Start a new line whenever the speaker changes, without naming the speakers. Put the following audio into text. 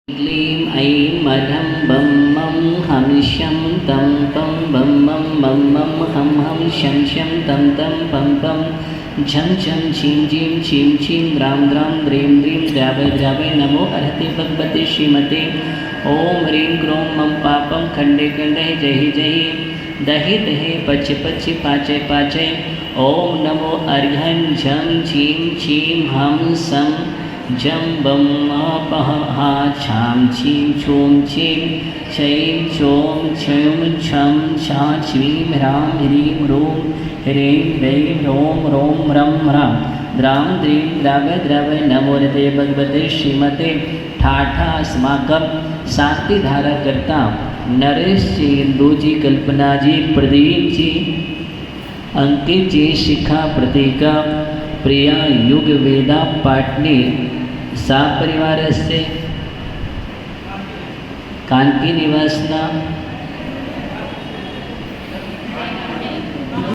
क्लीं ऐं मधं बं मं हं शं तं पं बं मं मं मं हं हं शं शं तं तं पं पं झं झं झीं झीं झीं झीं द्रां द्रां द्रीं द्रीं द्रावय द्रावय नमो अर्हते भगवते श्रीमते ॐ ह्रीं क्रों मं पापं खण्डे खण्डे जहि जहि दहि दहि पच पच पाचय पाचय ॐ नमो अर्घं झं झीं झीं हं सं जं बं पह हा छां छीं छूं छीं छैं छौं छौं छं छा छ्वीं ह्रां ह्रीं ह्रूं ह्रीं ह्रैं ह्रौं ह्रौं ह्रं ह्रां द्रां द्रीं द्रावय द्रावय नमो नते भगवते श्रीमते ठाठा अस्माकं शांतिधारा करता नरेश जी इंदू जी कल्पना जी प्रदीप जी अंकित जी शिखा प्रतीका प्रिया युग वेदा पाटनी सा परिवार से कानकी निवासना